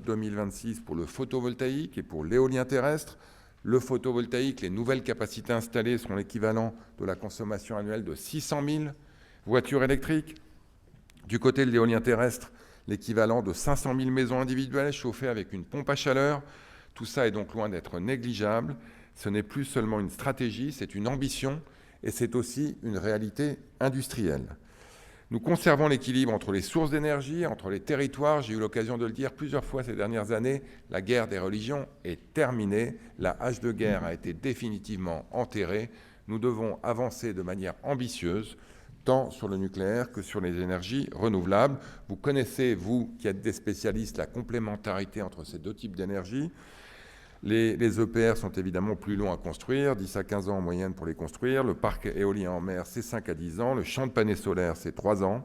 2026 pour le photovoltaïque et pour l'éolien terrestre. Le photovoltaïque, les nouvelles capacités installées seront l'équivalent de la consommation annuelle de 600 000 voitures électriques. Du côté de l'éolien terrestre, l'équivalent de 500 000 maisons individuelles chauffées avec une pompe à chaleur. Tout ça est donc loin d'être négligeable. Ce n'est plus seulement une stratégie, c'est une ambition et c'est aussi une réalité industrielle. Nous conservons l'équilibre entre les sources d'énergie, entre les territoires. J'ai eu l'occasion de le dire plusieurs fois ces dernières années, la guerre des religions est terminée. La hache de guerre a été définitivement enterrée. Nous devons avancer de manière ambitieuse, tant sur le nucléaire que sur les énergies renouvelables. Vous connaissez, vous qui êtes des spécialistes, la complémentarité entre ces deux types d'énergie. Les EPR sont évidemment plus longs à construire, 10 à 15 ans en moyenne pour les construire. Le parc éolien en mer, c'est 5 à 10 ans. Le champ de panneaux solaires, c'est 3 ans.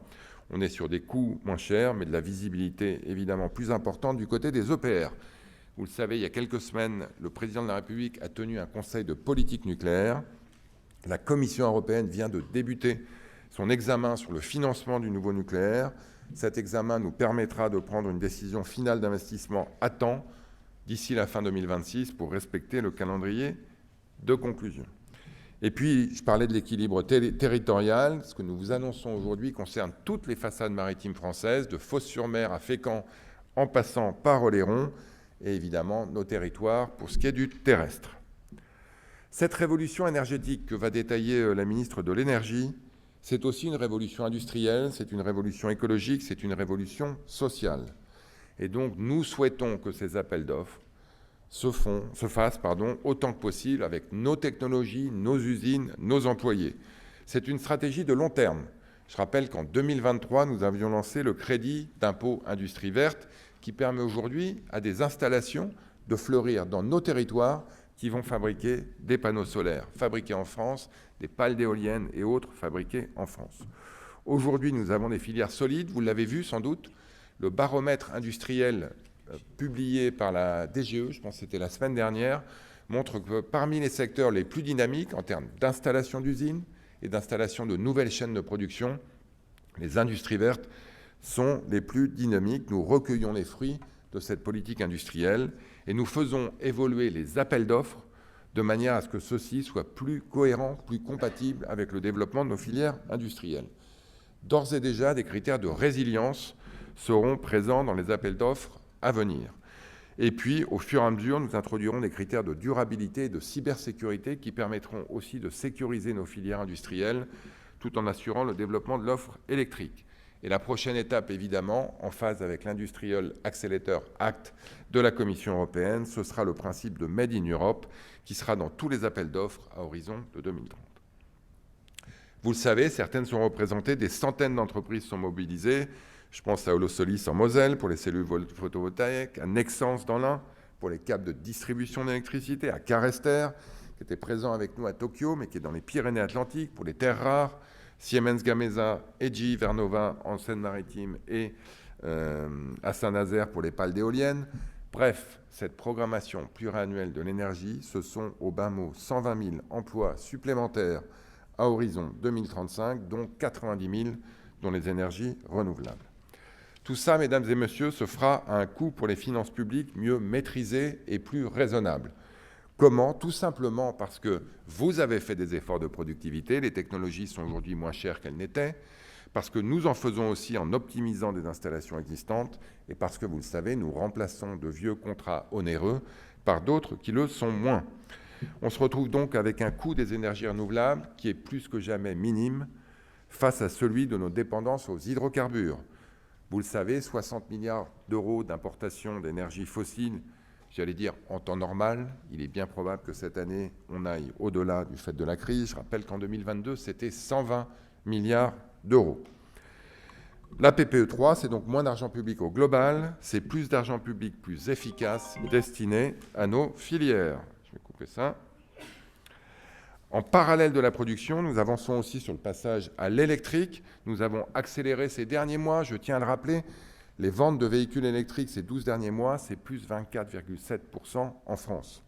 On est sur des coûts moins chers, mais de la visibilité évidemment plus importante du côté des EPR. Vous le savez, il y a quelques semaines, le président de la République a tenu un conseil de politique nucléaire. La Commission européenne vient de débuter son examen sur le financement du nouveau nucléaire. Cet examen nous permettra de prendre une décision finale d'investissement à temps d'ici la fin 2026 pour respecter le calendrier de conclusion. Et puis, je parlais de l'équilibre territorial. Ce que nous vous annonçons aujourd'hui concerne toutes les façades maritimes françaises, de Fos-sur-Mer à Fécamp, en passant par Oléron, et évidemment nos territoires pour ce qui est du terrestre. Cette révolution énergétique que va détailler la ministre de l'Énergie, c'est aussi une révolution industrielle, c'est une révolution écologique, c'est une révolution sociale. Et donc, nous souhaitons que ces appels d'offres se fassent autant que possible avec nos technologies, nos usines, nos employés. C'est une stratégie de long terme. Je rappelle qu'en 2023, nous avions lancé le crédit d'impôt industrie verte qui permet aujourd'hui à des installations de fleurir dans nos territoires qui vont fabriquer des panneaux solaires fabriqués en France, des pales d'éoliennes et autres fabriqués en France. Aujourd'hui, nous avons des filières solides, vous l'avez vu sans doute. Le baromètre industriel publié par la DGE, je pense que c'était la semaine dernière, montre que parmi les secteurs les plus dynamiques en termes d'installation d'usines et d'installation de nouvelles chaînes de production, les industries vertes sont les plus dynamiques. Nous recueillons les fruits de cette politique industrielle et nous faisons évoluer les appels d'offres de manière à ce que ceux-ci soient plus cohérents, plus compatibles avec le développement de nos filières industrielles. D'ores et déjà, des critères de résilience seront présents dans les appels d'offres à venir. Et puis, au fur et à mesure, nous introduirons des critères de durabilité et de cybersécurité qui permettront aussi de sécuriser nos filières industrielles tout en assurant le développement de l'offre électrique. Et la prochaine étape, évidemment, en phase avec l'Industrial Accelerator Act de la Commission européenne, ce sera le principe de Made in Europe qui sera dans tous les appels d'offres à horizon de 2030. Vous le savez, certaines sont représentées, des centaines d'entreprises sont mobilisées. Je pense à Holosolis en Moselle pour les cellules photovoltaïques, à Nexans dans l'Ain pour les câbles de distribution d'électricité, à Carester, qui était présent avec nous à Tokyo, mais qui est dans les Pyrénées-Atlantiques pour les terres rares, Siemens Gamesa, EGI, Vernova en Seine-Maritime et à Saint-Nazaire pour les pales d'éoliennes. Bref, cette programmation pluriannuelle de l'énergie, ce sont au bas mot 120 000 emplois supplémentaires à horizon 2035, dont 90 000 dans les énergies renouvelables. Tout ça, mesdames et messieurs, se fera à un coût pour les finances publiques mieux maîtrisé et plus raisonnable. Comment ? Tout simplement parce que vous avez fait des efforts de productivité, les technologies sont aujourd'hui moins chères qu'elles n'étaient, parce que nous en faisons aussi en optimisant des installations existantes et parce que, vous le savez, nous remplaçons de vieux contrats onéreux par d'autres qui le sont moins. On se retrouve donc avec un coût des énergies renouvelables qui est plus que jamais minime face à celui de nos dépendances aux hydrocarbures. Vous le savez, 60 milliards d'euros d'importation d'énergie fossile, j'allais dire en temps normal. Il est bien probable que cette année, on aille au-delà du fait de la crise. Je rappelle qu'en 2022, c'était 120 milliards d'euros. La PPE3, c'est donc moins d'argent public au global, c'est plus d'argent public plus efficace destiné à nos filières. Je vais couper ça. En parallèle de la production, nous avançons aussi sur le passage à l'électrique. Nous avons accéléré ces derniers mois, je tiens à le rappeler, les ventes de véhicules électriques ces 12 derniers mois, c'est plus 24,7% en France.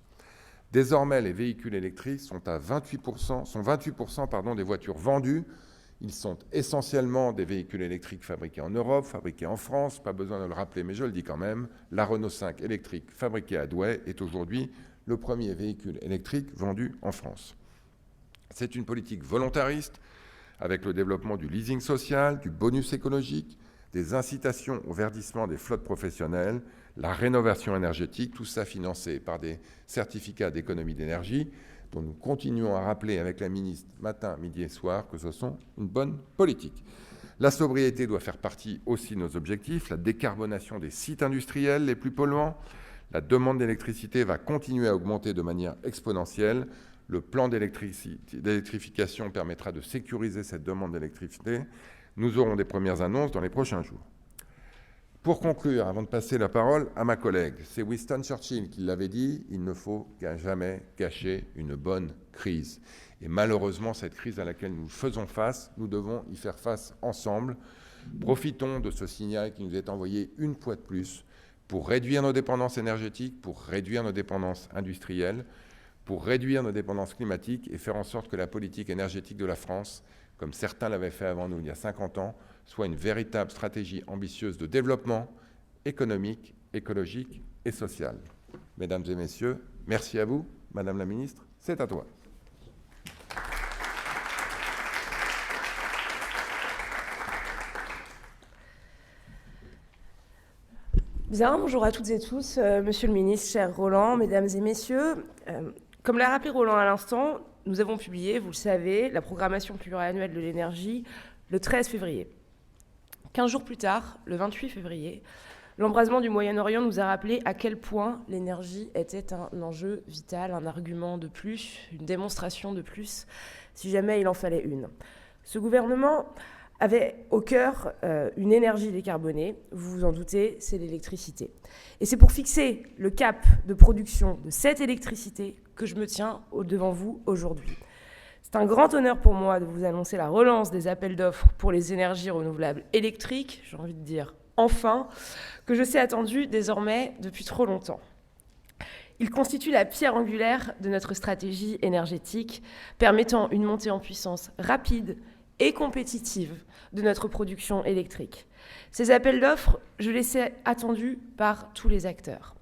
Désormais, les véhicules électriques sont à 28% des voitures vendues Ils sont essentiellement des véhicules électriques fabriqués en Europe, fabriqués en France. Pas besoin de le rappeler, mais je le dis quand même. La Renault 5 électrique fabriquée à Douai est aujourd'hui le premier véhicule électrique vendu en France. C'est une politique volontariste avec le développement du leasing social, du bonus écologique, des incitations au verdissement des flottes professionnelles, la rénovation énergétique, tout ça financé par des certificats d'économie d'énergie dont nous continuons à rappeler avec la ministre matin, midi et soir que ce sont une bonne politique. La sobriété doit faire partie aussi de nos objectifs, la décarbonation des sites industriels les plus polluants. La demande d'électricité va continuer à augmenter de manière exponentielle. Le plan d'électrification permettra de sécuriser cette demande d'électricité. Nous aurons des premières annonces dans les prochains jours. Pour conclure, avant de passer la parole à ma collègue, c'est Winston Churchill qui l'avait dit, il ne faut jamais gâcher une bonne crise. Et malheureusement, cette crise à laquelle nous faisons face, nous devons y faire face ensemble. Profitons de ce signal qui nous est envoyé une fois de plus pour réduire nos dépendances énergétiques, pour réduire nos dépendances industrielles, pour réduire nos dépendances climatiques et faire en sorte que la politique énergétique de la France, comme certains l'avaient fait avant nous il y a 50 ans, soit une véritable stratégie ambitieuse de développement économique, écologique et social. Mesdames et messieurs, merci à vous. Madame la ministre, c'est à toi. Bien, bonjour à toutes et tous, Monsieur le ministre, cher Roland, Mesdames et Messieurs. Comme l'a rappelé Roland à l'instant, nous avons publié, vous le savez, la programmation pluriannuelle de l'énergie le 13 février. 15 jours plus tard, le 28 février, l'embrasement du Moyen-Orient nous a rappelé à quel point l'énergie était un enjeu vital, un argument de plus, une démonstration de plus, si jamais il en fallait une. Ce gouvernement avait au cœur une énergie décarbonée, vous vous en doutez, c'est l'électricité. Et c'est pour fixer le cap de production de cette électricité que je me tiens devant vous aujourd'hui. C'est un grand honneur pour moi de vous annoncer la relance des appels d'offres pour les énergies renouvelables électriques, j'ai envie de dire enfin, que je sais attendu désormais depuis trop longtemps. Il constitue la pierre angulaire de notre stratégie énergétique, permettant une montée en puissance rapide et compétitive de notre production électrique. Ces appels d'offres, je les sais attendus par tous les acteurs,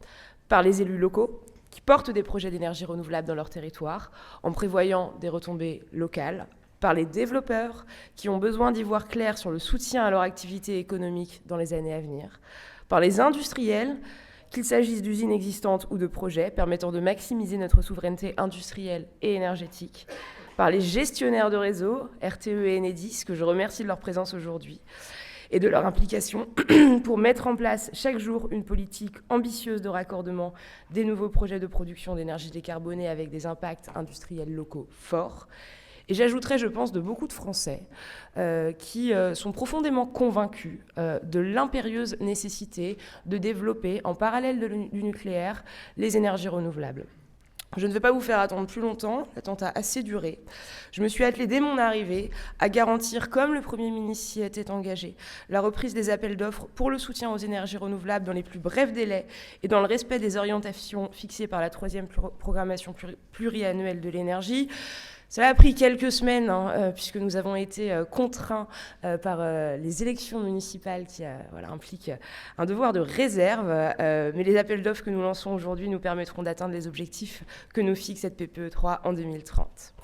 par les élus locaux, qui portent des projets d'énergie renouvelable dans leur territoire, en prévoyant des retombées locales, par les développeurs, qui ont besoin d'y voir clair sur le soutien à leur activité économique dans les années à venir, par les industriels, qu'il s'agisse d'usines existantes ou de projets permettant de maximiser notre souveraineté industrielle et énergétique, par les gestionnaires de réseau, RTE et Enedis, que je remercie de leur présence aujourd'hui, et de leur implication pour mettre en place chaque jour une politique ambitieuse de raccordement des nouveaux projets de production d'énergie décarbonée avec des impacts industriels locaux forts. Et j'ajouterais, je pense, de beaucoup de Français qui sont profondément convaincus de l'impérieuse nécessité de développer, en parallèle du nucléaire, les énergies renouvelables. Je ne vais pas vous faire attendre plus longtemps, l'attente a assez duré. Je me suis attelée dès mon arrivée à garantir, comme le Premier ministre s'y était engagé, la reprise des appels d'offres pour le soutien aux énergies renouvelables dans les plus brefs délais et dans le respect des orientations fixées par la 3e programmation pluriannuelle de l'énergie. Cela a pris quelques semaines, puisque nous avons été contraints par les élections municipales qui impliquent un devoir de réserve. Mais les appels d'offres que nous lançons aujourd'hui nous permettront d'atteindre les objectifs que nous fixe cette PPE3 en 2030.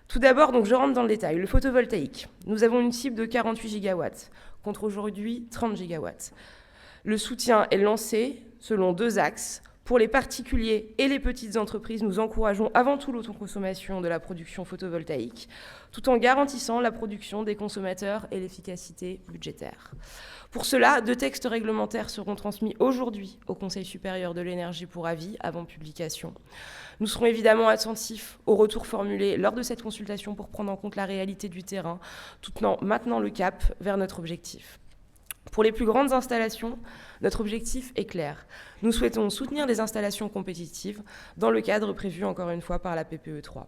Tout d'abord, donc, je rentre dans le détail. Le photovoltaïque. Nous avons une cible de 48 gigawatts, contre aujourd'hui 30 gigawatts. Le soutien est lancé selon 2 axes. Pour les particuliers et les petites entreprises, nous encourageons avant tout l'autoconsommation de la production photovoltaïque, tout en garantissant la production des consommateurs et l'efficacité budgétaire. Pour cela, 2 textes réglementaires seront transmis aujourd'hui au Conseil supérieur de l'énergie pour avis, avant publication. Nous serons évidemment attentifs aux retours formulés lors de cette consultation pour prendre en compte la réalité du terrain, tout en maintenant le cap vers notre objectif. Pour les plus grandes installations, notre objectif est clair. Nous souhaitons soutenir les installations compétitives dans le cadre prévu encore une fois par la PPE3.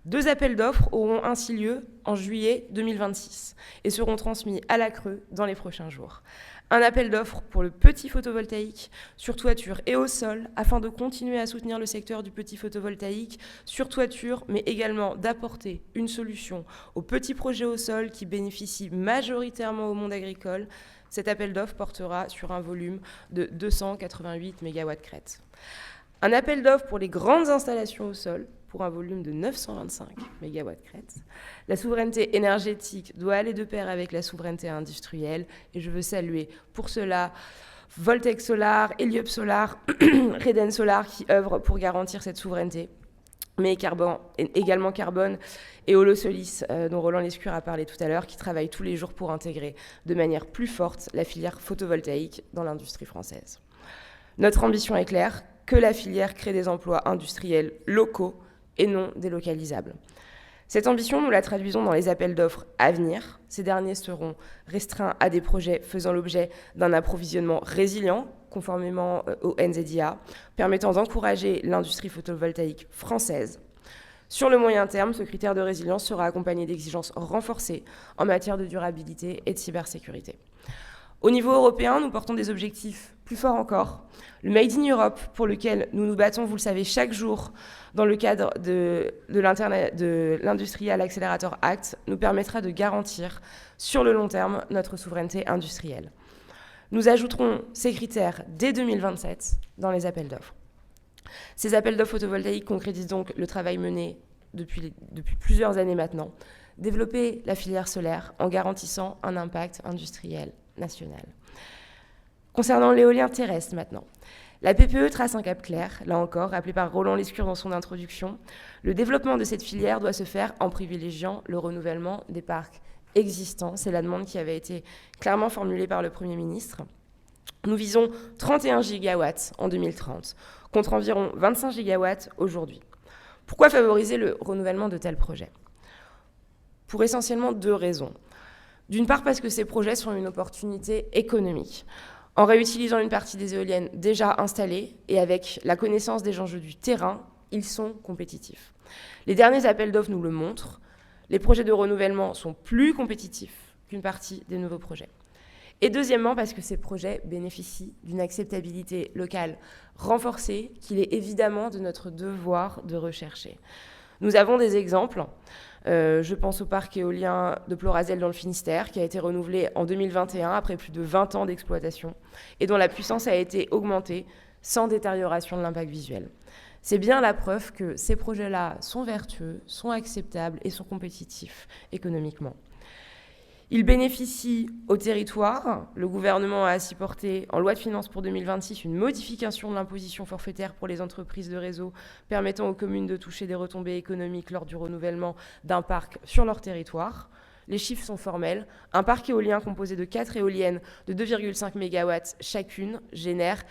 2 appels d'offres auront ainsi lieu en juillet 2026 et seront transmis à la CRE dans les prochains jours. Un appel d'offres pour le petit photovoltaïque sur toiture et au sol, afin de continuer à soutenir le secteur du petit photovoltaïque sur toiture, mais également d'apporter une solution aux petits projets au sol qui bénéficient majoritairement au monde agricole. Cet appel d'offres portera sur un volume de 288 MW crête. Un appel d'offres pour les grandes installations au sol, pour un volume de 925 MW crête. La souveraineté énergétique doit aller de pair avec la souveraineté industrielle, et je veux saluer pour cela Voltec Solar, Heliop Solar, Reden Solar qui œuvrent pour garantir cette souveraineté, mais également Carbone et Holosolis, dont Roland Lescure a parlé tout à l'heure, qui travaillent tous les jours pour intégrer de manière plus forte la filière photovoltaïque dans l'industrie française. Notre ambition est claire, que la filière crée des emplois industriels locaux et non délocalisables. Cette ambition, nous la traduisons dans les appels d'offres à venir. Ces derniers seront restreints à des projets faisant l'objet d'un approvisionnement résilient, conformément au NZIA, permettant d'encourager l'industrie photovoltaïque française. Sur le moyen terme, ce critère de résilience sera accompagné d'exigences renforcées en matière de durabilité et de cybersécurité. Au niveau européen, nous portons des objectifs plus forts encore. Le Made in Europe, pour lequel nous nous battons, vous le savez, chaque jour dans le cadre de l'Industrial Accelerator Act, nous permettra de garantir sur le long terme notre souveraineté industrielle. Nous ajouterons ces critères dès 2027 dans les appels d'offres. Ces appels d'offres photovoltaïques concrétisent donc le travail mené depuis plusieurs années maintenant, développer la filière solaire en garantissant un impact industriel national. Concernant l'éolien terrestre maintenant, la PPE trace un cap clair, là encore, rappelé par Roland Lescure dans son introduction. Le développement de cette filière doit se faire en privilégiant le renouvellement des parcs existants. C'est la demande qui avait été clairement formulée par le Premier ministre. Nous visons 31 gigawatts en 2030, contre environ 25 gigawatts aujourd'hui. Pourquoi favoriser le renouvellement de tels projets ? Pour essentiellement 2 raisons. D'une part, parce que ces projets sont une opportunité économique. En réutilisant une partie des éoliennes déjà installées et avec la connaissance des enjeux du terrain, ils sont compétitifs. Les derniers appels d'offres nous le montrent. Les projets de renouvellement sont plus compétitifs qu'une partie des nouveaux projets. Et deuxièmement, parce que ces projets bénéficient d'une acceptabilité locale renforcée qu'il est évidemment de notre devoir de rechercher. Nous avons des exemples. Je pense au parc éolien de Plorazel dans le Finistère, qui a été renouvelé en 2021 après plus de 20 ans d'exploitation et dont la puissance a été augmentée sans détérioration de l'impact visuel. C'est bien la preuve que ces projets-là sont vertueux, sont acceptables et sont compétitifs économiquement. Ils bénéficient au territoire. Le gouvernement a ainsi porté en loi de finances pour 2026 une modification de l'imposition forfaitaire pour les entreprises de réseau permettant aux communes de toucher des retombées économiques lors du renouvellement d'un parc sur leur territoire. Les chiffres sont formels. Un parc éolien composé de 4 éoliennes de 2,5 MW chacune génère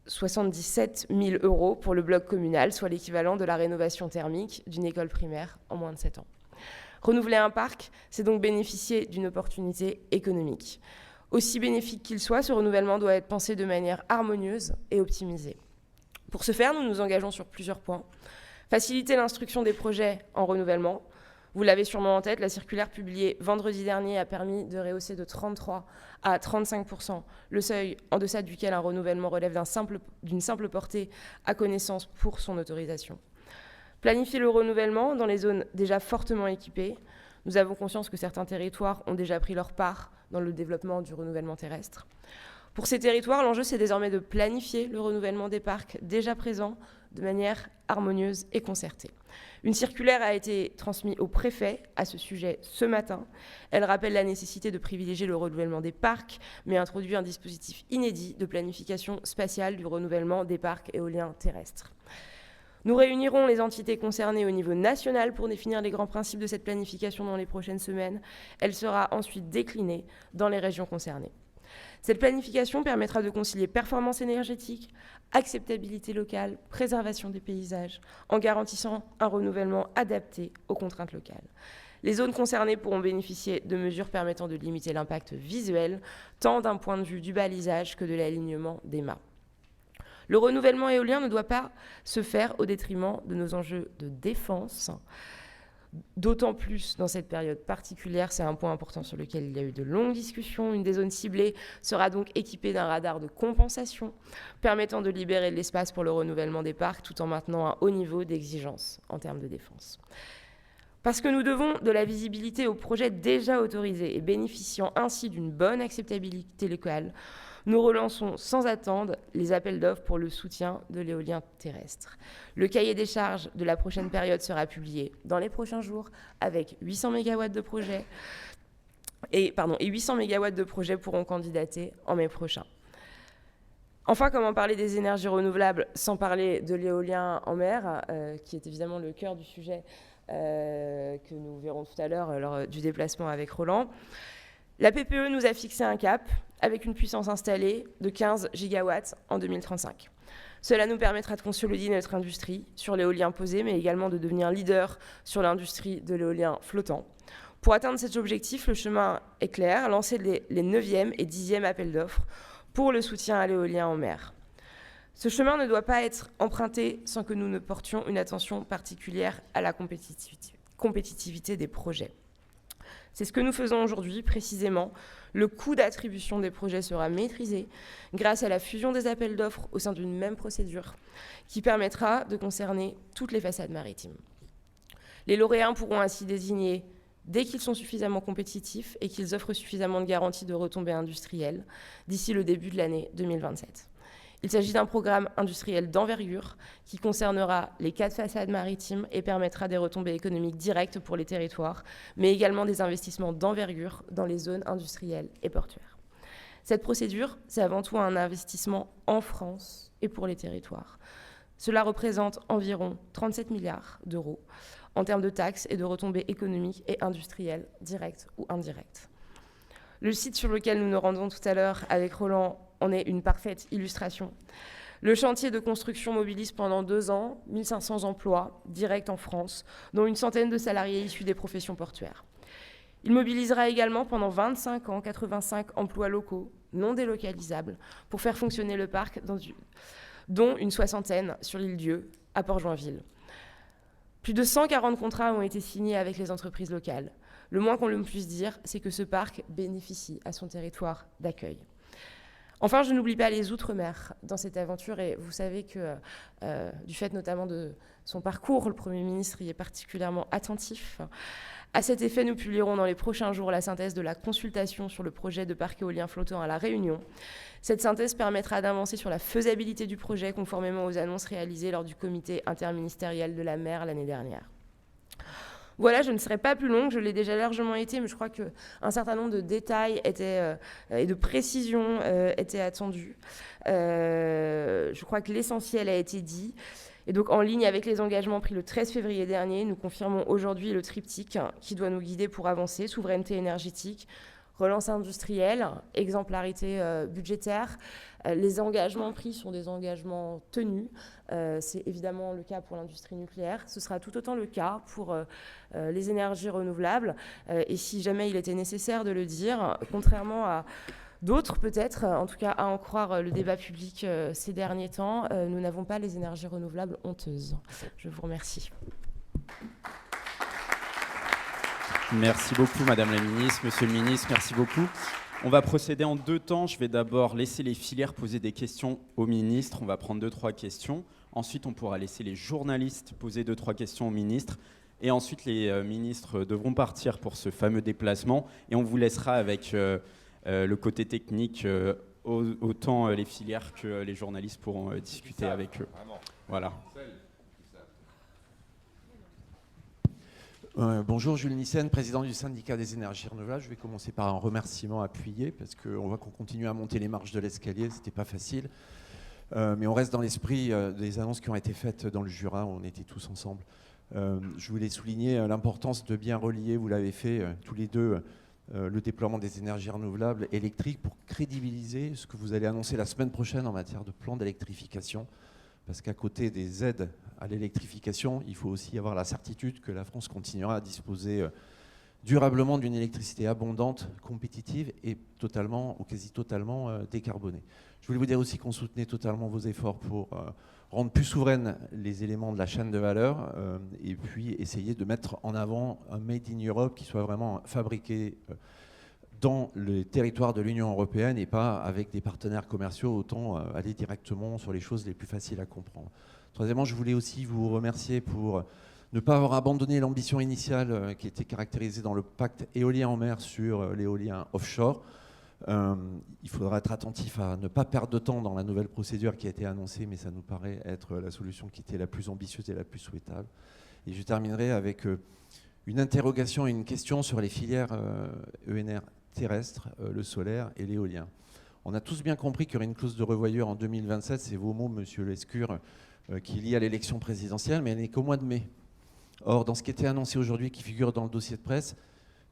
77 000 € pour le bloc communal, soit l'équivalent de la rénovation thermique d'une école primaire en moins de 7 ans. Renouveler un parc, c'est donc bénéficier d'une opportunité économique. Aussi bénéfique qu'il soit, ce renouvellement doit être pensé de manière harmonieuse et optimisée. Pour ce faire, nous nous engageons sur plusieurs points. Faciliter l'instruction des projets en renouvellement. Vous l'avez sûrement en tête, la circulaire publiée vendredi dernier a permis de rehausser de 33 à 35% le seuil en deçà duquel un renouvellement relève d'une simple portée à connaissance pour son autorisation. Planifier le renouvellement dans les zones déjà fortement équipées. Nous avons conscience que certains territoires ont déjà pris leur part dans le développement du renouvellement terrestre. Pour ces territoires, l'enjeu, c'est désormais de planifier le renouvellement des parcs déjà présents de manière harmonieuse et concertée. Une circulaire a été transmise au préfet à ce sujet ce matin. Elle rappelle la nécessité de privilégier le renouvellement des parcs, mais introduit un dispositif inédit de planification spatiale du renouvellement des parcs éoliens terrestres. Nous réunirons les entités concernées au niveau national pour définir les grands principes de cette planification dans les prochaines semaines. Elle sera ensuite déclinée dans les régions concernées. Cette planification permettra de concilier performance énergétique, acceptabilité locale, préservation des paysages, en garantissant un renouvellement adapté aux contraintes locales. Les zones concernées pourront bénéficier de mesures permettant de limiter l'impact visuel, tant d'un point de vue du balisage que de l'alignement des mâts. Le renouvellement éolien ne doit pas se faire au détriment de nos enjeux de défense. D'autant plus dans cette période particulière, c'est un point important sur lequel il y a eu de longues discussions. Une des zones ciblées sera donc équipée d'un radar de compensation permettant de libérer de l'espace pour le renouvellement des parcs tout en maintenant un haut niveau d'exigence en termes de défense. Parce que nous devons de la visibilité aux projets déjà autorisés et bénéficiant ainsi d'une bonne acceptabilité locale, nous relançons sans attendre les appels d'offres pour le soutien de l'éolien terrestre. Le cahier des charges de la prochaine période sera publié dans les prochains jours avec 800 MW de projets et 800 MW de projets pourront candidater en mai prochain. Enfin, comment parler des énergies renouvelables sans parler de l'éolien en mer, qui est évidemment le cœur du sujet que nous verrons tout à l'heure lors du déplacement avec Roland. La PPE nous a fixé un cap avec une puissance installée de 15 gigawatts en 2035. Cela nous permettra de consolider notre industrie sur l'éolien posé, mais également de devenir leader sur l'industrie de l'éolien flottant. Pour atteindre cet objectif, le chemin est clair, lancer les 9e et 10e appels d'offres pour le soutien à l'éolien en mer. Ce chemin ne doit pas être emprunté sans que nous ne portions une attention particulière à la compétitivité des projets. C'est ce que nous faisons aujourd'hui, précisément. Le coût d'attribution des projets sera maîtrisé grâce à la fusion des appels d'offres au sein d'une même procédure qui permettra de concerner toutes les façades maritimes. Les lauréats pourront ainsi désigner dès qu'ils sont suffisamment compétitifs et qu'ils offrent suffisamment de garanties de retombées industrielles d'ici le début de l'année 2027. Il s'agit d'un programme industriel d'envergure qui concernera les 4 façades maritimes et permettra des retombées économiques directes pour les territoires, mais également des investissements d'envergure dans les zones industrielles et portuaires. Cette procédure, c'est avant tout un investissement en France et pour les territoires. Cela représente environ 37 milliards d'euros en termes de taxes et de retombées économiques et industrielles, directes ou indirectes. Le site sur lequel nous nous rendons tout à l'heure avec Roland en est une parfaite illustration. Le chantier de construction mobilise pendant 2 ans 1500 emplois directs en France, dont une centaine de salariés issus des professions portuaires. Il mobilisera également pendant 25 ans 85 emplois locaux non délocalisables pour faire fonctionner le parc, dont une soixantaine sur l'île Dieu, à Port-Joinville. Plus de 140 contrats ont été signés avec les entreprises locales. Le moins qu'on le puisse dire, c'est que ce parc bénéficie à son territoire d'accueil. Enfin, je n'oublie pas les Outre-mer dans cette aventure et vous savez que du fait notamment de son parcours, le Premier ministre y est particulièrement attentif. À cet effet, nous publierons dans les prochains jours la synthèse de la consultation sur le projet de parc éolien flottant à La Réunion. Cette synthèse permettra d'avancer sur la faisabilité du projet conformément aux annonces réalisées lors du comité interministériel de la mer l'année dernière. Voilà, je ne serai pas plus longue, je l'ai déjà largement été, mais je crois qu'un certain nombre de détails et de précisions étaient attendus. Je crois que l'essentiel a été dit. Et donc, en ligne avec les engagements pris le 13 février dernier, nous confirmons aujourd'hui le triptyque qui doit nous guider pour avancer, souveraineté énergétique, relance industrielle, exemplarité budgétaire. Les engagements pris sont des engagements tenus. C'est évidemment le cas pour l'industrie nucléaire. Ce sera tout autant le cas pour les énergies renouvelables. Et si jamais il était nécessaire de le dire, contrairement à d'autres peut-être, en tout cas à en croire le débat public ces derniers temps, nous n'avons pas les énergies renouvelables honteuses. Je vous remercie. Merci beaucoup, Madame la Ministre. Monsieur le Ministre, merci beaucoup. On va procéder en 2 temps. Je vais d'abord laisser les filières poser des questions au ministre. On va prendre 2-3 questions. Ensuite, on pourra laisser les journalistes poser 2-3 questions au ministre. Et ensuite, les ministres devront partir pour ce fameux déplacement. Et on vous laissera avec le côté technique, autant les filières que les journalistes pourront discuter avec eux. Voilà. Bonjour, Jules Nissen, président du syndicat des énergies renouvelables. Je vais commencer par un remerciement appuyé parce qu'on voit qu'on continue à monter les marches de l'escalier, c'était pas facile. Mais on reste dans l'esprit des annonces qui ont été faites dans le Jura, on était tous ensemble. Je voulais souligner l'importance de bien relier, vous l'avez fait tous les deux, le déploiement des énergies renouvelables électriques pour crédibiliser ce que vous allez annoncer la semaine prochaine en matière de plan d'électrification. Parce qu'à côté des aides à l'électrification, il faut aussi avoir la certitude que la France continuera à disposer durablement d'une électricité abondante, compétitive et totalement, ou quasi totalement décarbonée. Je voulais vous dire aussi qu'on soutenait totalement vos efforts pour rendre plus souveraines les éléments de la chaîne de valeur et puis essayer de mettre en avant un Made in Europe qui soit vraiment fabriqué dans le territoire de l'Union européenne et pas avec des partenaires commerciaux, autant aller directement sur les choses les plus faciles à comprendre. Troisièmement, je voulais aussi vous remercier pour ne pas avoir abandonné l'ambition initiale qui était caractérisée dans le pacte éolien en mer sur l'éolien offshore. Il faudra être attentif à ne pas perdre de temps dans la nouvelle procédure qui a été annoncée, mais ça nous paraît être la solution qui était la plus ambitieuse et la plus souhaitable. Et je terminerai avec une interrogation et une question sur les filières ENR terrestres, le solaire et l'éolien. On a tous bien compris qu'il y aurait une clause de revoyure en 2027, c'est vos mots, monsieur Lescure, qui est liée à l'élection présidentielle, mais elle n'est qu'au mois de mai. Or, dans ce qui était annoncé aujourd'hui, qui figure dans le dossier de presse,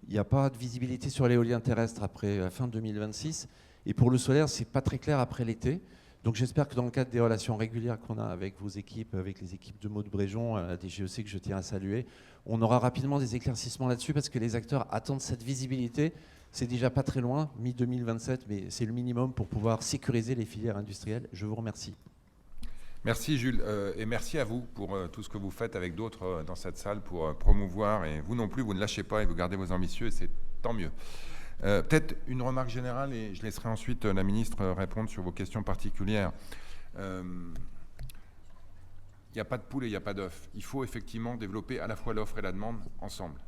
il n'y a pas de visibilité sur l'éolien terrestre après la fin 2026. Et pour le solaire, ce n'est pas très clair après l'été. Donc j'espère que dans le cadre des relations régulières qu'on a avec vos équipes, avec les équipes de Maud Bréjon, à la DGEC que je tiens à saluer, on aura rapidement des éclaircissements là-dessus parce que les acteurs attendent cette visibilité. C'est déjà pas très loin, mi-2027, mais c'est le minimum pour pouvoir sécuriser les filières industrielles. Je vous remercie. Merci Jules, et merci à vous pour tout ce que vous faites avec d'autres dans cette salle pour promouvoir, et vous non plus, vous ne lâchez pas et vous gardez vos ambitieux, et c'est tant mieux. Peut-être une remarque générale, et je laisserai ensuite la ministre répondre sur vos questions particulières. Il n'y a pas de poule et il n'y a pas d'œuf. Il faut effectivement développer à la fois l'offre et la demande ensemble.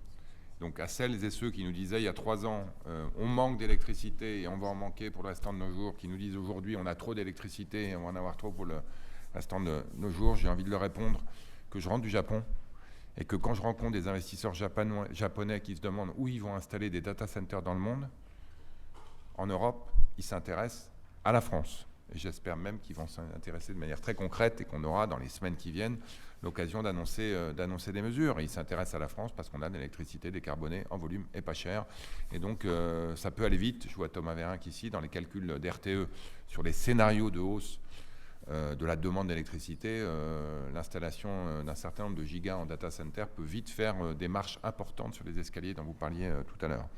Donc à celles et ceux qui nous disaient il y a 3 ans, on manque d'électricité et on va en manquer pour le restant de nos jours, qui nous disent aujourd'hui on a trop d'électricité et on va en avoir trop pour le restant de nos jours, j'ai envie de leur répondre que je rentre du Japon et que quand je rencontre des investisseurs japonais qui se demandent où ils vont installer des data centers dans le monde, en Europe, ils s'intéressent à la France. Et j'espère même qu'ils vont s'intéresser de manière très concrète et qu'on aura dans les semaines qui viennent l'occasion d'annoncer des mesures. Et ils s'intéressent à la France parce qu'on a de l'électricité décarbonée en volume et pas chère. Et donc ça peut aller vite. Je vois Thomas Vérinck ici dans les calculs d'RTE sur les scénarios de hausse de la demande d'électricité, l'installation d'un certain nombre de gigas en data center peut vite faire des marches importantes sur les escaliers dont vous parliez tout à l'heure.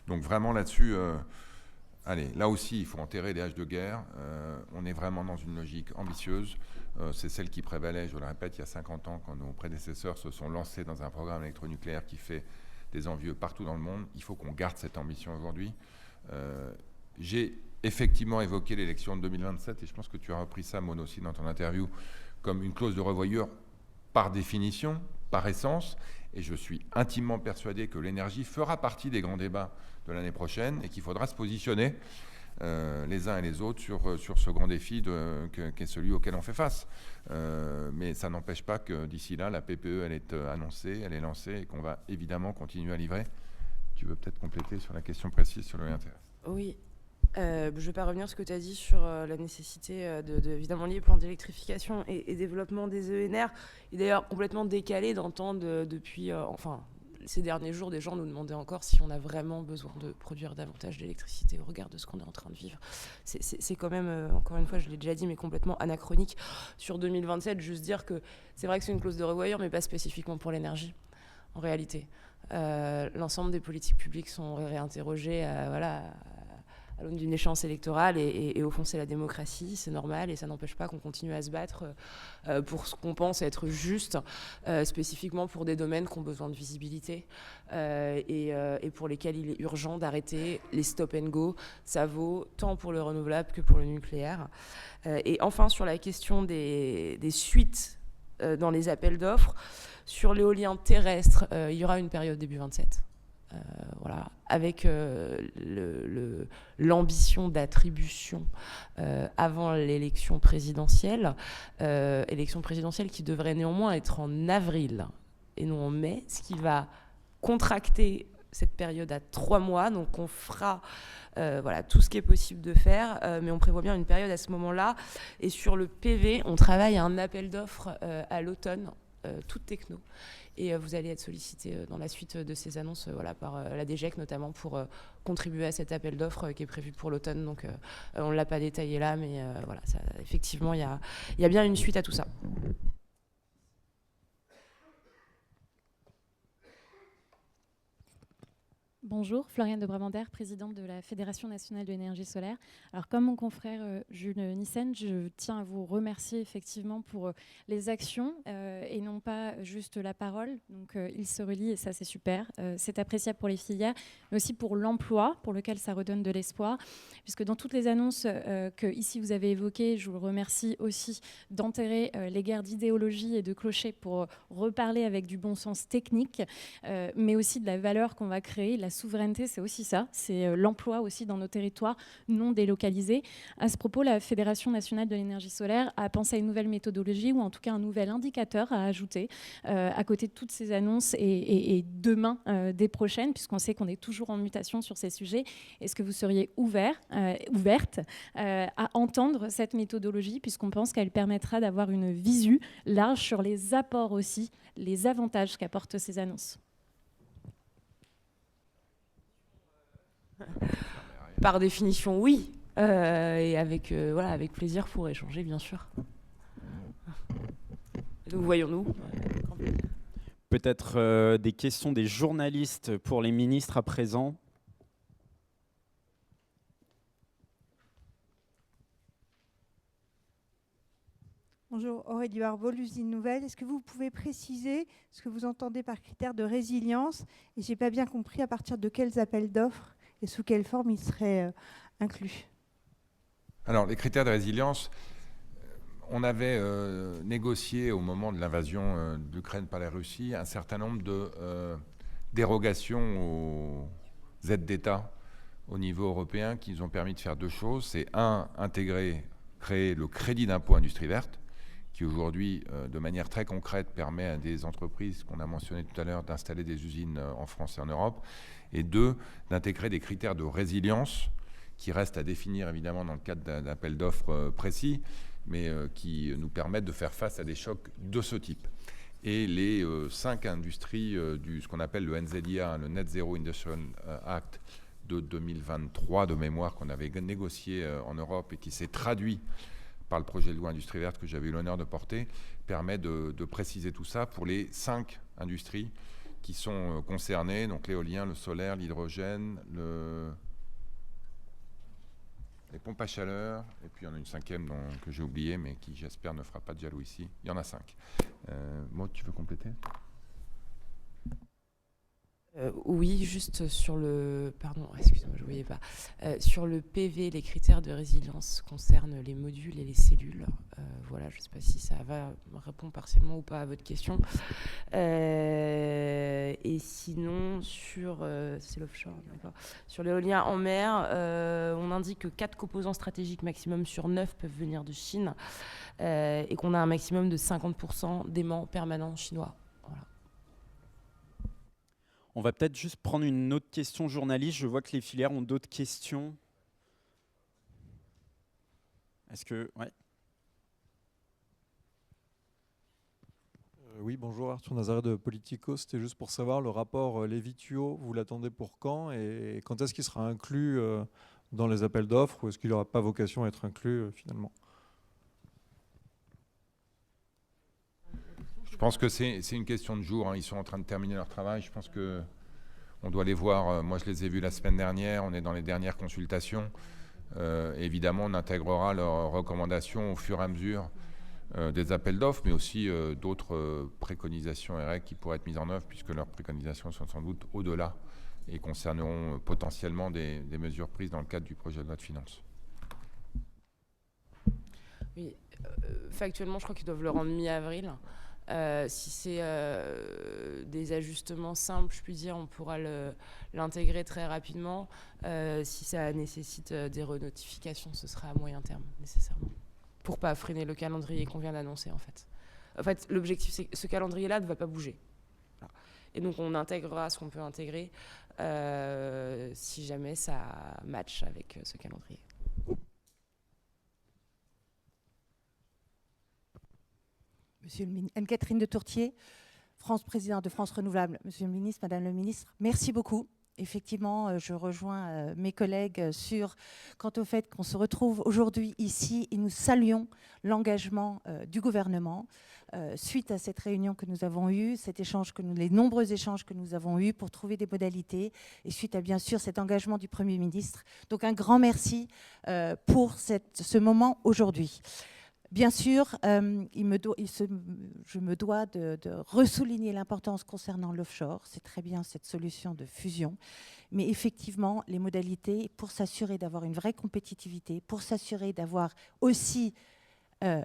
Donc vraiment là-dessus, allez, là aussi il faut enterrer les haches de guerre. On est vraiment dans une logique ambitieuse. C'est celle qui prévalait, je le répète, il y a 50 ans quand nos prédécesseurs se sont lancés dans un programme électronucléaire qui fait des envieux partout dans le monde. Il faut qu'on garde cette ambition aujourd'hui. J'ai effectivement évoqué l'élection de 2027 et je pense que tu as repris ça, Maud, aussi dans ton interview, comme une clause de revoyure par définition, par essence, et je suis intimement persuadé que l'énergie fera partie des grands débats de l'année prochaine et qu'il faudra se positionner les uns et les autres sur ce grand défi qu'est celui auquel on fait face. Mais ça n'empêche pas que d'ici là, la PPE, elle est annoncée, elle est lancée et qu'on va évidemment continuer à livrer. Tu veux peut-être compléter sur la question précise sur le l'intérêt. Oui. Je ne vais pas revenir sur ce que tu as dit sur la nécessité évidemment lier plan d'électrification et développement des ENR. Il est d'ailleurs complètement décalé d'entendre depuis ces derniers jours des gens nous demandaient encore si on a vraiment besoin de produire davantage d'électricité au regard de ce qu'on est en train de vivre. C'est quand même, encore une fois, je l'ai déjà dit, mais complètement anachronique. Sur 2027, juste dire que c'est vrai que c'est une clause de revoyure, mais pas spécifiquement pour l'énergie, en réalité. L'ensemble des politiques publiques sont réinterrogées à l'aune d'une échéance électorale et au fond c'est la démocratie, c'est normal et ça n'empêche pas qu'on continue à se battre pour ce qu'on pense être juste, spécifiquement pour des domaines qui ont besoin de visibilité et pour lesquels il est urgent d'arrêter les stop and go. Ça vaut tant pour le renouvelable que pour le nucléaire. Et enfin sur la question des suites dans les appels d'offres, sur l'éolien terrestre, il y aura une période début 27. Voilà, avec l'ambition d'attribution avant l'élection présidentielle qui devrait néanmoins être en avril et non en mai, ce qui va contracter cette période à 3 mois. Donc on fera tout ce qui est possible de faire, mais on prévoit bien une période à ce moment-là. Et sur le PV, on travaille à un appel d'offres à l'automne, toute techno. Et vous allez être sollicité dans la suite de ces annonces par la DGEC, notamment pour contribuer à cet appel d'offres qui est prévu pour l'automne. Donc on ne l'a pas détaillé là, mais effectivement, il y a bien une suite à tout ça. Bonjour, Floriane de Brabander, présidente de la Fédération nationale de l'énergie solaire. Alors, comme mon confrère Jules Nissen, je tiens à vous remercier effectivement pour les actions et non pas juste la parole. Donc, il se relie et ça, c'est super. C'est appréciable pour les filières, mais aussi pour l'emploi, pour lequel ça redonne de l'espoir. Puisque dans toutes les annonces que ici vous avez évoquées, je vous remercie aussi d'enterrer les guerres d'idéologie et de clochers pour reparler avec du bon sens technique, mais aussi de la valeur qu'on va créer, la souveraineté, c'est aussi ça, c'est l'emploi aussi dans nos territoires non délocalisés. À ce propos, la Fédération nationale de l'énergie solaire a pensé à une nouvelle méthodologie ou en tout cas un nouvel indicateur à ajouter à côté de toutes ces annonces et demain des prochaines, puisqu'on sait qu'on est toujours en mutation sur ces sujets. Est-ce que vous seriez ouverte à entendre cette méthodologie, puisqu'on pense qu'elle permettra d'avoir une visu large sur les apports aussi, les avantages qu'apportent ces annonces? Par définition, oui. Et avec, avec plaisir pour échanger, bien sûr. Nous voyons-nous. Peut-être des questions des journalistes pour les ministres à présent. Bonjour, Aurélie Barbeau, l'usine Nouvelle. Est-ce que vous pouvez préciser ce que vous entendez par critères de résilience? Et je n'ai pas bien compris à partir de quels appels d'offres et sous quelle forme ils seraient inclus. Alors, les critères de résilience, on avait négocié au moment de l'invasion de l'Ukraine par la Russie un certain nombre de dérogations aux aides d'État au niveau européen qui nous ont permis de faire deux choses. C'est créer le crédit d'impôt industrie verte, qui aujourd'hui, de manière très concrète, permet à des entreprises qu'on a mentionnées tout à l'heure d'installer des usines en France et en Europe. Et deux, d'intégrer des critères de résilience qui restent à définir évidemment dans le cadre d'un appel d'offres précis, mais qui nous permettent de faire face à des chocs de ce type. Et les 5 industries ce qu'on appelle le NZIA, le Net Zero Industrial Act de 2023 de mémoire qu'on avait négocié en Europe et qui s'est traduit par le projet de loi Industrie verte que j'avais eu l'honneur de porter, permet de préciser tout ça pour les 5 industries qui sont concernées, donc l'éolien, le solaire, l'hydrogène, les pompes à chaleur, et puis il y en a une 5e que j'ai oubliée, mais qui j'espère ne fera pas de jaloux ici. Il y en a 5. Maud, tu veux compléter ? Oui, juste sur le... Pardon, excusez-moi, je ne voyais pas. Sur le PV, les critères de résilience concernent les modules et les cellules. Voilà, je ne sais pas si ça va répondre partiellement ou pas à votre question. Et sinon, c'est l'offshore, d'accord. Sur l'éolien en mer, on indique que 4 composants stratégiques maximum sur 9 peuvent venir de Chine et qu'on a un maximum de 50% d'aimants permanents chinois. On va peut-être juste prendre une autre question journaliste. Je vois que les filières ont d'autres questions. Est-ce que... Ouais. Oui, bonjour, Arthur Nazaret de Politico. C'était juste pour savoir, le rapport Lévy-Thuot, vous l'attendez pour quand? Et quand est-ce qu'il sera inclus dans les appels d'offres? Ou est-ce qu'il n'aura pas vocation à être inclus finalement? Je pense que c'est une question de jour. Ils sont en train de terminer leur travail. Je pense qu'on doit les voir. Moi, je les ai vus la semaine dernière. On est dans les dernières consultations. Évidemment, on intégrera leurs recommandations au fur et à mesure des appels d'offres, mais aussi d'autres préconisations REC qui pourraient être mises en œuvre, puisque leurs préconisations sont sans doute au-delà et concerneront potentiellement des mesures prises dans le cadre du projet de loi de finances. Oui, factuellement, je crois qu'ils doivent le rendre mi-avril. Si c'est des ajustements simples, je puis dire, on pourra l'intégrer très rapidement. Si ça nécessite des renotifications, ce sera à moyen terme, nécessairement. Pour ne pas freiner le calendrier qu'on vient d'annoncer, en fait. En fait, l'objectif, c'est que ce calendrier-là ne va pas bouger. Voilà. Et donc, on intégrera ce qu'on peut intégrer si jamais ça match avec ce calendrier. Monsieur le ministre, Anne-Catherine de Tourtier, France présidente de France Renouvelable. Monsieur le ministre, Madame le ministre, merci beaucoup effectivement, je rejoins mes collègues quant au fait qu'on se retrouve aujourd'hui ici et nous saluons l'engagement du gouvernement suite à cette réunion que nous avons eue, les nombreux échanges que nous avons eus pour trouver des modalités et suite à bien sûr cet engagement du Premier ministre. Donc un grand merci pour ce moment aujourd'hui. Bien sûr, je me dois de ressouligner l'importance concernant l'offshore. C'est très bien cette solution de fusion. Mais effectivement, les modalités pour s'assurer d'avoir une vraie compétitivité, pour s'assurer d'avoir aussi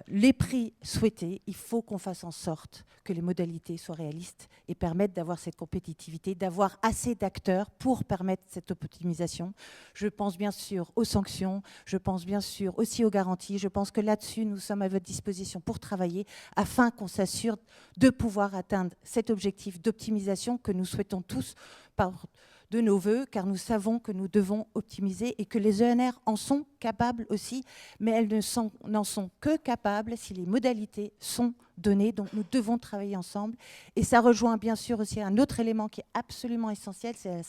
les prix souhaités, il faut qu'on fasse en sorte que les modalités soient réalistes et permettent d'avoir cette compétitivité, d'avoir assez d'acteurs pour permettre cette optimisation. Je pense bien sûr aux sanctions, je pense bien sûr aussi aux garanties. Je pense que là-dessus, nous sommes à votre disposition pour travailler afin qu'on s'assure de pouvoir atteindre cet objectif d'optimisation que nous souhaitons tous de nos voeux, car nous savons que nous devons optimiser et que les ENR en sont capables aussi, mais elles n'en sont que capables si les modalités sont données. Donc nous devons travailler ensemble. Et ça rejoint bien sûr aussi un autre élément qui est absolument essentiel, c'est la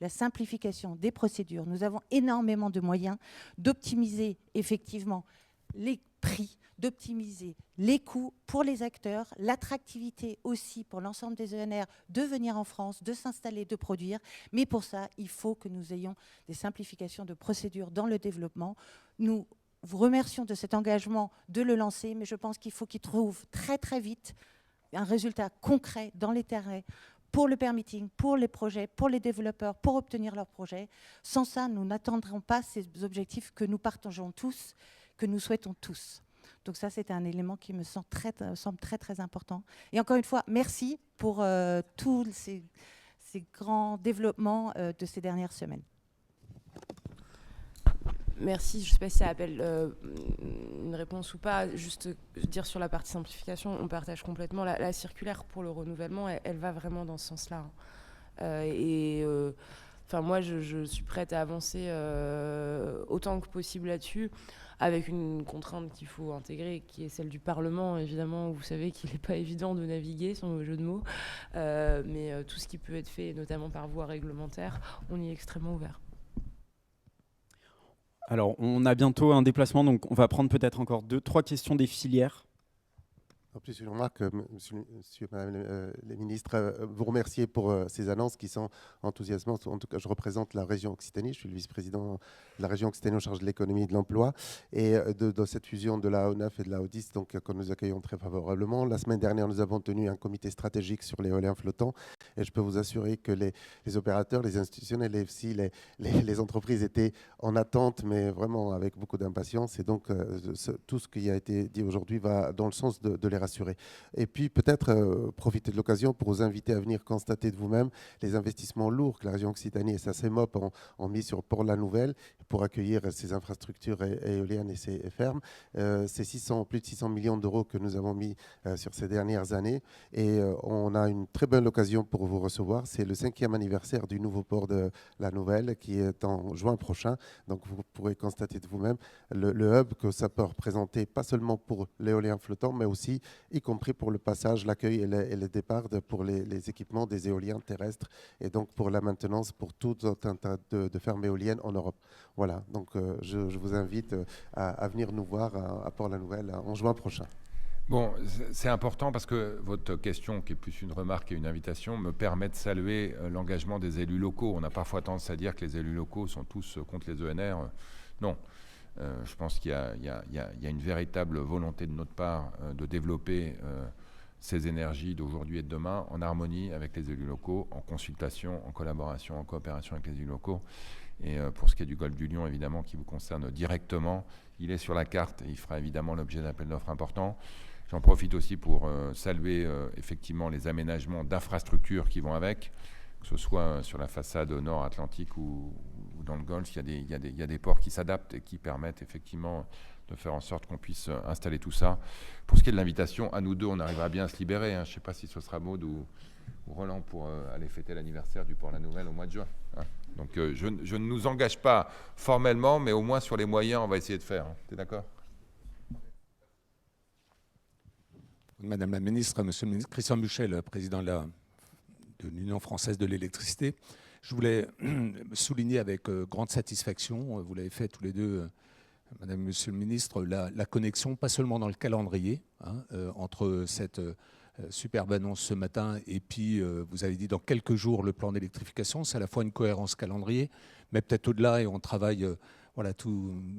simplification des procédures. Nous avons énormément de moyens d'optimiser effectivement les prix, d'optimiser les coûts pour les acteurs, l'attractivité aussi pour l'ensemble des ENR de venir en France, de s'installer, de produire. Mais pour ça, il faut que nous ayons des simplifications de procédures dans le développement. Nous vous remercions de cet engagement de le lancer, mais je pense qu'il faut qu'il trouve très très vite un résultat concret dans les terrains pour le permitting, pour les projets, pour les développeurs, pour obtenir leurs projets. Sans ça, nous n'atteindrons pas ces objectifs que nous partageons tous, que nous souhaitons tous. Donc ça, c'est un élément qui me semble très, très important. Et encore une fois, merci pour tous ces grands développements de ces dernières semaines. Merci. Je ne sais pas si ça appelle une réponse ou pas. Juste dire sur la partie simplification, on partage complètement. La circulaire pour le renouvellement, elle va vraiment dans ce sens-là. Enfin, moi, je suis prête à avancer autant que possible là-dessus, avec une contrainte qu'il faut intégrer, qui est celle du Parlement, évidemment. Vous savez qu'il n'est pas évident de naviguer, sans mauvais jeu de mots. Mais tout ce qui peut être fait, notamment par voie réglementaire, on y est extrêmement ouvert. Alors, on a bientôt un déplacement, donc on va prendre peut-être encore 2-3 questions des filières. En plus, je remarque, monsieur, madame les ministres, vous remercier pour ces annonces qui sont enthousiasmantes. En tout cas, je représente la région Occitanie. Je suis le vice-président de la région Occitanie en charge de l'économie et de l'emploi. Et de cette fusion de la O9 et de la O10, donc, que nous accueillons très favorablement. La semaine dernière, nous avons tenu un comité stratégique sur l'éolien flottant. Et je peux vous assurer que les opérateurs, les institutionnels et aussi les entreprises étaient en attente, mais vraiment avec beaucoup d'impatience. Et donc, tout ce qui a été dit aujourd'hui va dans le sens de les rassurer. Et puis peut-être profiter de l'occasion pour vous inviter à venir constater de vous-même les investissements lourds que la région Occitanie et sa CEMOP ont mis sur Port-la-Nouvelle pour accueillir ces infrastructures éoliennes et ces fermes. C'est plus de 600 millions d'euros que nous avons mis sur ces dernières années. Et on a une très bonne occasion pour vous recevoir. C'est le 5e anniversaire du nouveau port de la Nouvelle qui est en juin prochain. Donc vous pourrez constater de vous-même le hub que ça peut représenter, pas seulement pour l'éolien flottant, mais aussi y compris pour le passage, l'accueil et le départ pour les équipements des éoliens terrestres et donc pour la maintenance pour tout un tas de fermes éoliennes en Europe. Voilà, donc je vous invite à venir nous voir à Port-la-Nouvelle en juin prochain. Bon, c'est important parce que votre question, qui est plus une remarque et une invitation, me permet de saluer l'engagement des élus locaux. On a parfois tendance à dire que les élus locaux sont tous contre les ENR. Non. Je pense qu'il y a une véritable volonté de notre part de développer ces énergies d'aujourd'hui et de demain en harmonie avec les élus locaux, en consultation, en collaboration, en coopération avec les élus locaux. Et pour ce qui est du Golfe du Lion, évidemment, qui vous concerne directement, il est sur la carte et il fera évidemment l'objet d'appels d'offres importants. J'en profite aussi pour saluer effectivement les aménagements d'infrastructures qui vont avec, que ce soit sur la façade nord atlantique ou dans le Golfe. Il y a des ports qui s'adaptent et qui permettent effectivement de faire en sorte qu'on puisse installer tout ça. Pour ce qui est de l'invitation, à nous deux, on arrivera bien à se libérer. Je ne sais pas si ce sera Maud ou Roland pour aller fêter l'anniversaire du Port-la-Nouvelle au mois de juin. Donc je ne nous engage pas formellement, mais au moins sur les moyens, on va essayer de faire. Tu es d'accord ? Madame la ministre, monsieur le ministre, Christian Buchet, le président de la l'Union française de l'électricité. Je voulais souligner avec grande satisfaction, vous l'avez fait tous les deux, Madame, Monsieur le Ministre, la connexion, pas seulement dans le calendrier, entre cette superbe annonce ce matin et puis vous avez dit dans quelques jours le plan d'électrification. C'est à la fois une cohérence calendrier, mais peut-être au-delà, et on travaille voilà,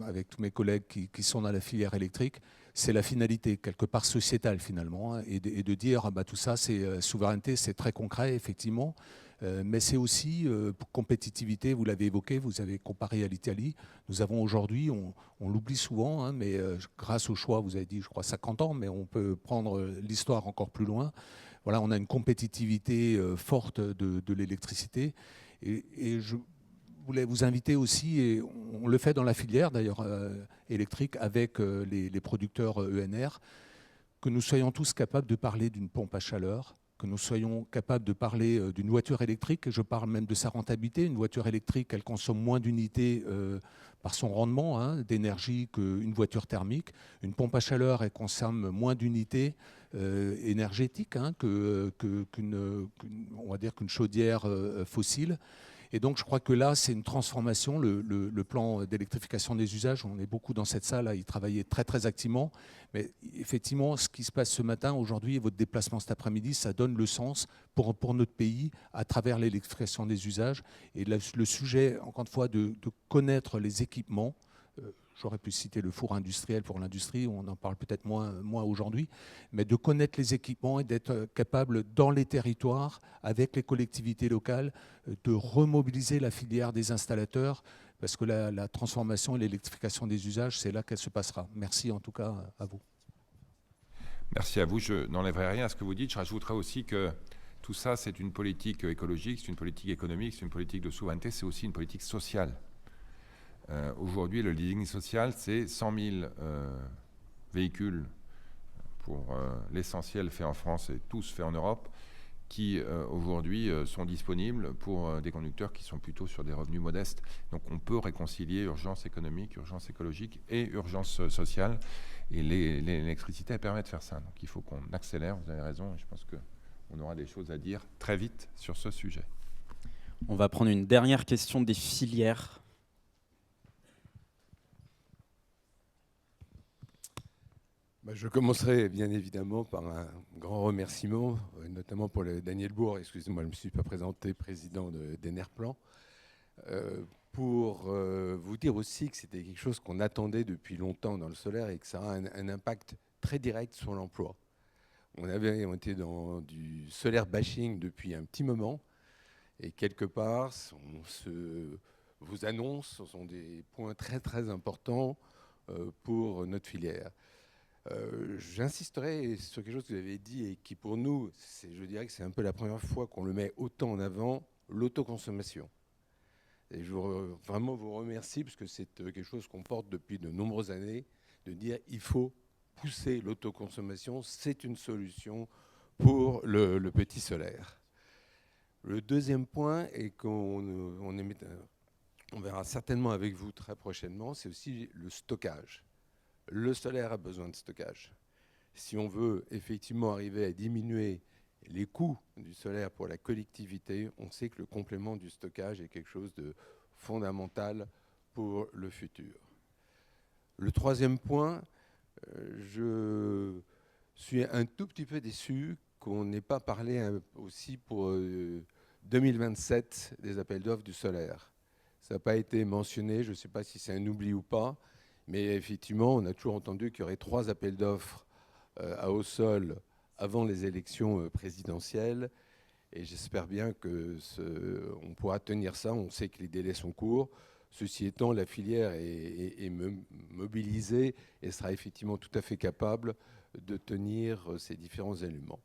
avec tous mes collègues qui sont dans la filière électrique, c'est la finalité, quelque part sociétale finalement, et de dire tout ça, c'est souveraineté, c'est très concret effectivement, mais c'est aussi pour compétitivité, vous l'avez évoqué, vous avez comparé à l'Italie. Nous avons aujourd'hui, on l'oublie souvent, mais grâce au choix, vous avez dit, je crois, 50 ans, mais on peut prendre l'histoire encore plus loin. Voilà, on a une compétitivité forte de l'électricité. Et je voulais vous inviter aussi, et on le fait dans la filière d'ailleurs électrique avec les producteurs ENR, que nous soyons tous capables de parler d'une pompe à chaleur, que nous soyons capables de parler d'une voiture électrique. Je parle même de sa rentabilité. Une voiture électrique, elle consomme moins d'unités par son rendement d'énergie qu'une voiture thermique. Une pompe à chaleur, elle consomme moins d'unités énergétiques qu'une chaudière fossile. Et donc, je crois que là, c'est une transformation. Le plan d'électrification des usages, on est beaucoup dans cette salle à y travailler très, très activement. Mais effectivement, ce qui se passe ce matin, aujourd'hui, et votre déplacement cet après-midi, ça donne le sens pour notre pays à travers l'électrification des usages. Et le sujet, encore une fois, de connaître les équipements. J'aurais pu citer le four industriel pour l'industrie, on en parle peut-être moins aujourd'hui, mais de connaître les équipements et d'être capable dans les territoires, avec les collectivités locales, de remobiliser la filière des installateurs, parce que la transformation et l'électrification des usages, c'est là qu'elle se passera. Merci en tout cas à vous. Merci à vous. Je n'enlèverai rien à ce que vous dites. Je rajouterai aussi que tout ça, c'est une politique écologique, c'est une politique économique, c'est une politique de souveraineté, c'est aussi une politique sociale. Aujourd'hui, le leasing social, c'est 100 000 véhicules, pour l'essentiel fait en France et tous faits en Europe, qui aujourd'hui sont disponibles pour des conducteurs qui sont plutôt sur des revenus modestes. Donc on peut réconcilier urgence économique, urgence écologique et urgence sociale. Et l'électricité, elle permet de faire ça. Donc il faut qu'on accélère, vous avez raison, et je pense qu'on aura des choses à dire très vite sur ce sujet. On va prendre une dernière question des filières. Je commencerai bien évidemment par un grand remerciement, notamment pour Daniel Bourg, excusez-moi, je ne me suis pas présenté, président d'Enerplan, pour vous dire aussi que c'était quelque chose qu'on attendait depuis longtemps dans le solaire et que ça a un impact très direct sur l'emploi. On était dans du solaire bashing depuis un petit moment et quelque part, vos annonces sont des points très très importants pour notre filière. J'insisterai sur quelque chose que vous avez dit et qui pour nous, je dirais que c'est un peu la première fois qu'on le met autant en avant, l'autoconsommation. Et je vraiment vous remercie parce que c'est quelque chose qu'on porte depuis de nombreuses années, de dire il faut pousser l'autoconsommation, c'est une solution pour le petit solaire. Le deuxième point, et qu'on verra certainement avec vous très prochainement, c'est aussi le stockage. Le solaire a besoin de stockage. Si on veut effectivement arriver à diminuer les coûts du solaire pour la collectivité, on sait que le complément du stockage est quelque chose de fondamental pour le futur. Le troisième point, je suis un tout petit peu déçu qu'on n'ait pas parlé aussi pour 2027 des appels d'offres du solaire. Ça n'a pas été mentionné, je ne sais pas si c'est un oubli ou pas, mais effectivement, on a toujours entendu qu'il y aurait 3 appels d'offres à haut sol avant les élections présidentielles. Et j'espère bien qu'on pourra tenir ça. On sait que les délais sont courts. Ceci étant, la filière est mobilisée et sera effectivement tout à fait capable de tenir ces différents éléments.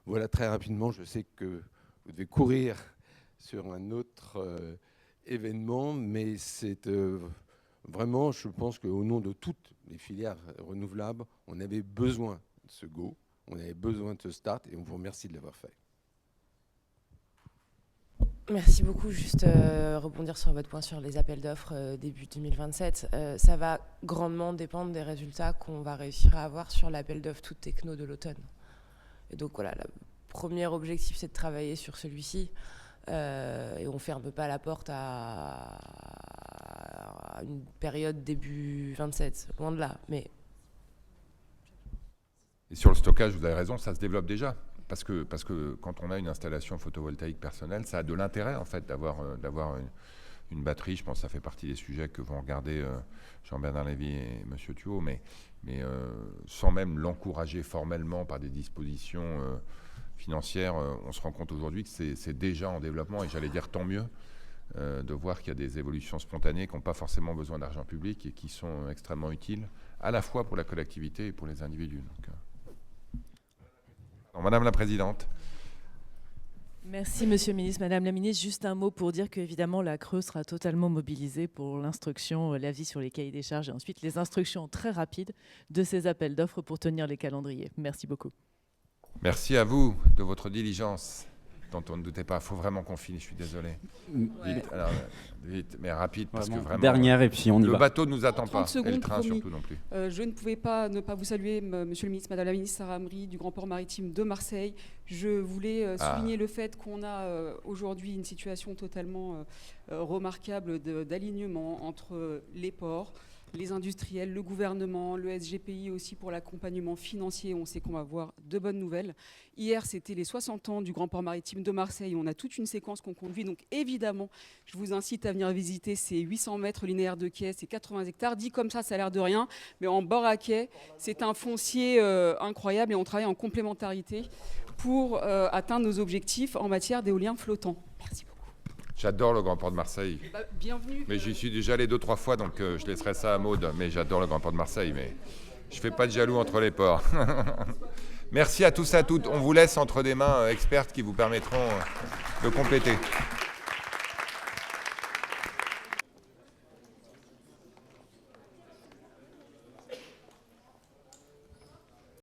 Voilà, très rapidement, je sais que vous devez courir sur un autre événement, mais c'est... Vraiment, je pense qu'au nom de toutes les filières renouvelables, on avait besoin de ce go, on avait besoin de ce start et on vous remercie de l'avoir fait. Merci beaucoup. Juste rebondir sur votre point sur les appels d'offres début 2027. Ça va grandement dépendre des résultats qu'on va réussir à avoir sur l'appel d'offres toute techno de l'automne. Et donc voilà, premier objectif, c'est de travailler sur celui-ci. Et on ne ferme pas la porte à une période début 27, loin de là. Mais... Et sur le stockage, vous avez raison, ça se développe déjà. Parce que quand on a une installation photovoltaïque personnelle, ça a de l'intérêt en fait d'avoir une batterie. Je pense que ça fait partie des sujets que vont regarder Jean-Bernard Lévy et M. Thuot, mais sans même l'encourager formellement par des dispositions financières, on se rend compte aujourd'hui que c'est déjà en développement, et j'allais dire tant mieux de voir qu'il y a des évolutions spontanées qui n'ont pas forcément besoin d'argent public et qui sont extrêmement utiles à la fois pour la collectivité et pour les individus. Donc, Madame la Présidente. Merci Monsieur le Ministre. Madame la Ministre, juste un mot pour dire qu'évidemment la CRE sera totalement mobilisée pour l'instruction, l'avis sur les cahiers des charges et ensuite les instructions très rapides de ces appels d'offres pour tenir les calendriers. Merci beaucoup. Merci à vous de votre diligence dont on ne doutait pas. Il faut vraiment qu'on finisse, je suis désolé. Ouais. Alors, vite, mais rapide, parce que vraiment... Dernière, et puis on y va. Le bateau ne nous attend pas, et le train promis. surtout non plus. Je ne pouvais pas ne pas vous saluer, Monsieur le Ministre, Madame la Ministre Sarah Amri du Grand Port Maritime de Marseille. Je voulais souligner le fait qu'on a aujourd'hui une situation totalement remarquable d'alignement entre les ports, les industriels, le gouvernement, le SGPI aussi pour l'accompagnement financier. On sait qu'on va avoir de bonnes nouvelles. Hier, c'était les 60 ans du Grand Port Maritime de Marseille. On a toute une séquence qu'on conduit. Donc évidemment, je vous incite à venir visiter ces 800 mètres linéaires de quai, ces 80 hectares. Dit comme ça a l'air de rien. Mais en bord à quai, c'est un foncier incroyable et on travaille en complémentarité pour atteindre nos objectifs en matière d'éolien flottant. Merci beaucoup. J'adore le Grand Port de Marseille. Bienvenue. Mais j'y suis déjà allé 2-3 fois, donc je laisserai ça à Maud. Mais j'adore le Grand Port de Marseille, mais je ne fais pas de jaloux entre les ports. Merci à tous et à toutes. On vous laisse entre des mains expertes qui vous permettront de compléter.